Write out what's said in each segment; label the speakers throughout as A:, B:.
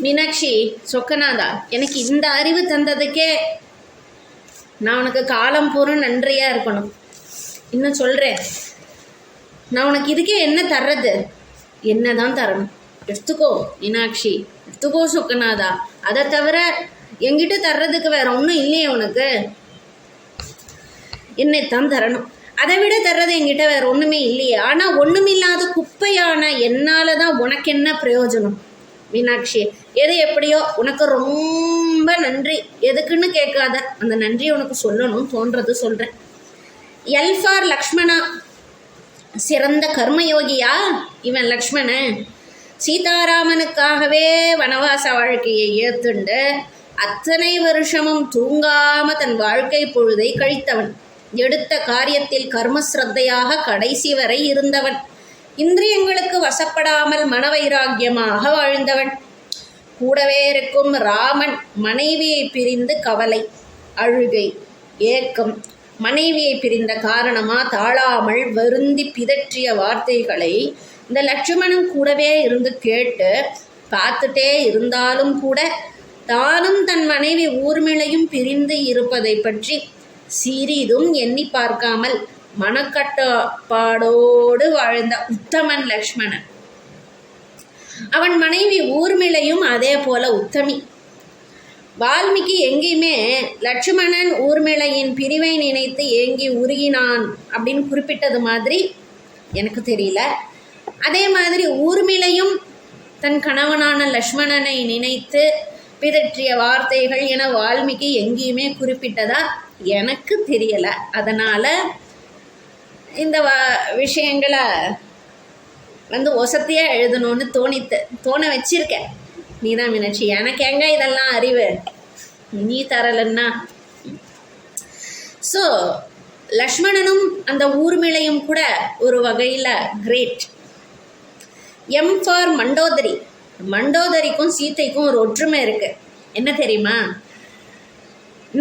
A: மீனாட்சி, சொக்கநாதா, எனக்கு இந்த அறிவு தந்ததுக்கே நான் உனக்கு காலம் பூரா நன்றியாக இருக்கணும். இன்னும் சொல்கிறேன், நான் உனக்கு இதுக்கே என்ன தர்றது? என்ன தான் தரணும்? எடுத்துக்கோ மீனாட்சி, எடுத்துக்கோ சொக்கநாதா. அதை தவிர என்கிட்ட தர்றதுக்கு வேற ஒன்றும் இல்லையே உனக்கு. என்னைத்தான் தரணும். அதை விட தர்றது என்கிட்ட வேற ஒன்றுமே இல்லையே. ஆனால் ஒன்றுமில்லாத குப்பையான என்னால் தான் உனக்கு என்ன பிரயோஜனம் மீனாட்சி? எது எப்படியோ உனக்கு ரொம்ப நன்றி. எதுக்குன்னு கேட்காத, அந்த நன்றியை உனக்கு சொல்லணும் தோன்றது சொல்கிறேன். எல் ஃபார் லக்ஷ்மணா, சிறந்த கர்மயோகியா இவன் லக்ஷ்மணன். சீதாராமனுக்காகவே வனவாச வாழ்க்கையை ஏற்றுண்டு அத்தனை வருஷமும் தூங்காம தன் வாழ்க்கை பொழுதை கழித்தவன். எடுத்த காரியத்தில் கர்மஸ்ரத்தையாக கடைசி வரை இருந்தவன். இந்திரியங்களுக்கு வசப்படாமல் மனவைராக்கியமாக வாழ்ந்தவன். கூடவே இருக்கும் ராமன் மனைவியை பிரிந்து கவலை, அழுகை, ஏக்கம், மனைவியை பிரிந்த காரணமாக தாழாமல் வருந்தி பிதற்றிய வார்த்தைகளை இந்த லட்சுமணன் கூடவே இருந்து கேட்டு பார்த்துட்டே இருந்தாலும் கூட தானும் தன் மனைவி ஊர்மிளையும் பிரிந்து இருப்பதை பற்றி சிறிதும் எண்ணி பார்க்காமல் மனக்கட்டுப்பாடோடு வாழ்ந்த உத்தமன் லக்ஷ்மணன். அவன் மனைவி ஊர்மிளையும் அதே போல உத்தமி. வால்மீகி எங்கேயுமே லட்சுமணன் ஊர்மிளையின் பிரிவை நினைத்து ஏங்கி உருகினான் அப்படின்னு குறிப்பிட்டது மாதிரி எனக்கு தெரியல. அதே மாதிரி ஊர்மிளையும் தன் கணவனான லக்ஷ்மணனை நினைத்து பிதற்றிய வார்த்தைகள் என வால்மீகி எங்கேயுமே குறிப்பிட்டதா எனக்கு தெரியலை. அதனால் இந்த விஷயங்களை ஒசத்தியாக எழுதணும்னு தோண வச்சிருக்கேன். நீ தான் மீனாட்சி, எனக்கு எங்க இதெல்லாம் அறிவு நீ தரலன்னா. ஸோ லக்ஷ்மணனும் அந்த ஊர்மிளையும் கூட ஒரு வகையில் கிரேட். M for Mandodari. மண்டோதரிக்கும் சீத்தைக்கும் ஒரு ஒற்றுமை இருக்குது. என்ன தெரியுமா?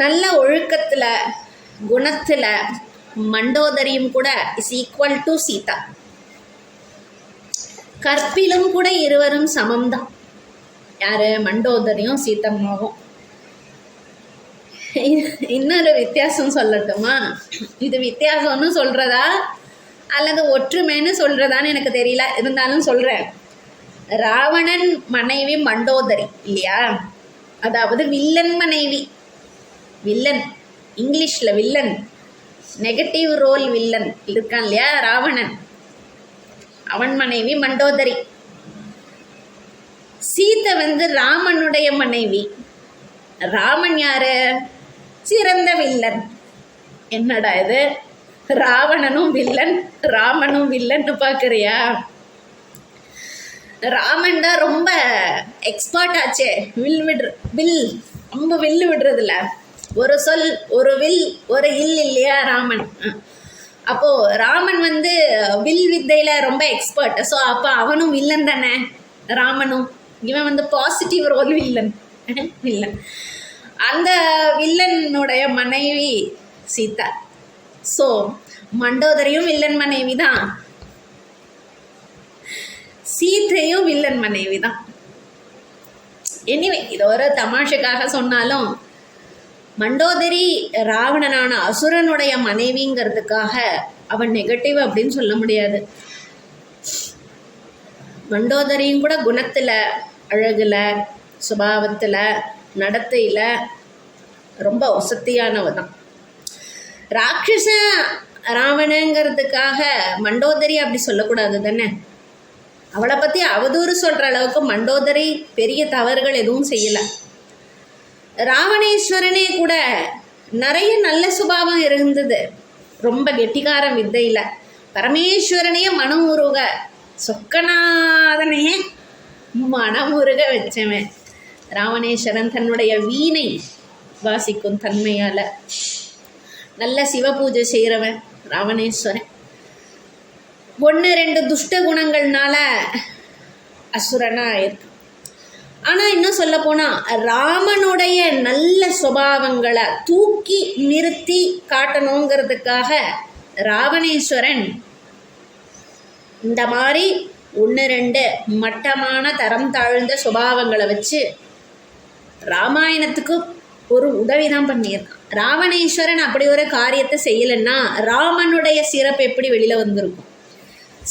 A: நல்ல ஒழுக்கத்தில் குணத்தில் மண்டோதரியும் கூட இஸ் ஈக்குவல் டு சீதா. கற்பிலும் கூட இருவரும் சமம்தான். யார்? மண்டோதரியும் சீத்தம்மாவும். இன்னொரு வித்தியாசம் சொல்லட்டுமா? இது வித்தியாசம்னு சொல்கிறதா அல்லது ஒற்றுமைன்னு சொல்கிறதான்னு எனக்கு தெரியல, இருந்தாலும் சொல்கிறேன். ராவணன் மனைவி மண்டோதரி இல்லையா? அதாவது வில்லன் மனைவி. வில்லன், இங்கிலீஷில் வில்லன், நெகட்டிவ் ரோல் வில்லன் இருக்கான் இல்லையா ராவணன், அவன் மனைவி மண்டோதரி. சீதை ராமனுடைய மனைவி. ராமன் யாரு? சிறந்த வில்லன். என்னடா இது, ராவணனும் வில்லன் ராமனும் வில்லன்னு பார்க்குறியா? ராமன் தான் ரொம்ப எக்ஸ்பர்ட் ஆச்சே, வில் ரொம்ப வில்லு விடுறதில்ல. ஒரு சொல் ஒரு வில் ஒரு இல் இல்லையா ராமன். அப்போது ராமன் வில் வித்தையில் ரொம்ப எக்ஸ்பர்ட். ஸோ அப்போ அவனும் வில்லன் தானே ராமனும். இவன் பாசிட்டிவ் ரோல் வில்லன். அந்த வில்லனுடைய மனைவி சீதா. ஸோ மண்டோதரியும் வில்லன் மனைவி தான், சீதையும் வில்லன் மனைவி தான். எனிவே இது ஒரு தமாஷுக்காக சொன்னாலும் மண்டோதரி ராவணனான அசுரனுடைய மனைவிங்கிறதுக்காக அவன் நெகட்டிவ் அப்படின்னு சொல்ல முடியாது. மண்டோதரியும் கூட குணத்தில், அழகில், சுபாவத்தில், நடத்தையில் ரொம்ப வசதியானவ தான். ராட்சச ராவணங்கிறதுக்காக மண்டோதரி அப்படி சொல்லக்கூடாது தானே. அவளை பற்றி அவதூறு சொல்கிற அளவுக்கு மண்டோதரி பெரிய தவறுகள் எதுவும் செய்யலை. ராவணேஸ்வரனே கூட நிறைய நல்ல சுபாவம் இருந்தது, ரொம்ப கெட்டிக்கார வித்தையில். பரமேஸ்வரனையே மனம் உருக, சொக்கநாதனையே மனம் உருக வச்சவன் ராவணேஸ்வரன். தன்னுடைய வீணை வாசிக்கும் தன்மையால் நல்ல சிவ பூஜை செய்கிறவன் ராவணேஸ்வரன். 1-2 துஷ்ட குணங்கள்னால அசுரனாக இருக்கு. ஆனால் இன்னும் சொல்ல போனால் ராமனுடைய நல்ல சுபாவங்களை தூக்கி நிறுத்தி காட்டணுங்கிறதுக்காக ராவணேஸ்வரன் இந்த மாதிரி ஒன்று ரெண்டு மட்டமான தரம் தாழ்ந்த சுபாவங்களை வச்சு ராமாயணத்துக்கு ஒரு உதவி தான் பண்ணியிருக்கான். ராவணேஸ்வரன் அப்படி ஒரு காரியத்தை செய்யலைன்னா ராமனுடைய சிறப்பு எப்படி வெளியில் வந்திருக்கும்?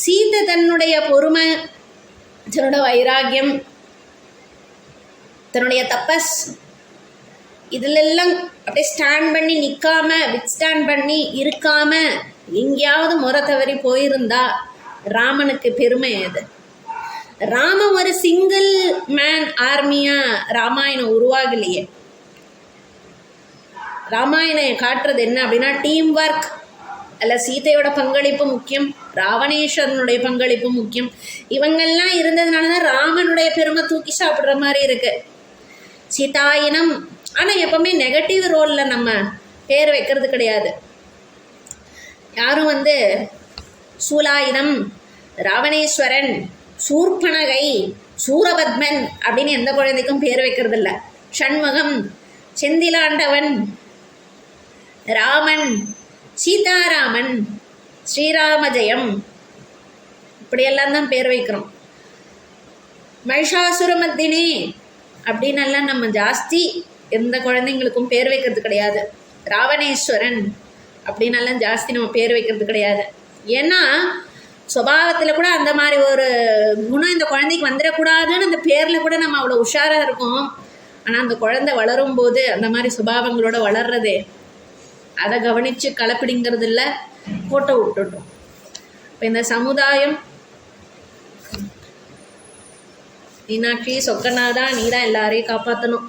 A: சீதை தன்னுடைய பொறுமை, தன்னோட வைராக்கியம், தன்னுடைய தபஸ், இதிலெல்லாம் அப்படியே ஸ்டாண்ட் பண்ணி நிற்காம, வித்ஸ்டாண்ட் பண்ணி இருக்காம எங்கேயாவது முறை தவறி போயிருந்தா ராமனுக்கு பெருமை அது. ராமன் ஒரு சிங்கிள் மேன் ஆர்மியாக ராமாயணம் உருவாகலையே. ராமாயணம் காட்டுறது என்ன அப்படின்னா டீம் ஒர்க். அதில் சீதையோட பங்களிப்பு முக்கியம், ராவணேஸ்வரனுடைய பங்களிப்பு முக்கியம். இவங்கெல்லாம் இருந்ததுனால தான் ராமனுடைய பெருமை தூக்கி சாப்பிட்ற மாதிரி இருக்கு. சீதாயினம். ஆனால் எப்பவுமே நெகட்டிவ் ரோலில் நம்ம பேர் வைக்கிறது கிடையாது. யாரும் சூலாயுதம், ராவணேஸ்வரன், சூர்பனகை, சூரபத்மன் அப்படின்னு எந்த குழந்தைக்கும் பேர் வைக்கிறதில்ல. ஷண்முகம், செந்திலாண்டவன், ராமன், சீதாராமன், ஸ்ரீராம ஜெயம், இப்படியெல்லாம் தான் பேர் வைக்கிறோம். மகிஷாசுரமர்தினி அப்படின்னெல்லாம் நம்ம ஜாஸ்தி எந்த குழந்தைங்களுக்கும் பேர் வைக்கிறது கிடையாது. ராவணேஸ்வரன் அப்படின்னெல்லாம் ஜாஸ்தி நம்ம பேர் வைக்கிறது கிடையாது. ஏன்னா சுபாவத்தில் கூட அந்த மாதிரி ஒரு குணம் இந்த குழந்தைக்கு வந்துடக்கூடாதுன்னு அந்த பேரில் கூட நம்ம அவ்வளோ உஷாராக இருக்கோம். ஆனால் அந்த குழந்தை வளரும்போது அந்த மாதிரி சுபாவங்களோட வளர்றதே, அதை கவனித்து கலப்பிடிங்கிறது இல்லை, போட்டோ விட்டுட்டோம். இப்போ இந்த சமுதாயம் மீனாட்சி சொக்கநாதா நீ தான் எல்லாரையும் காப்பாற்றணும்.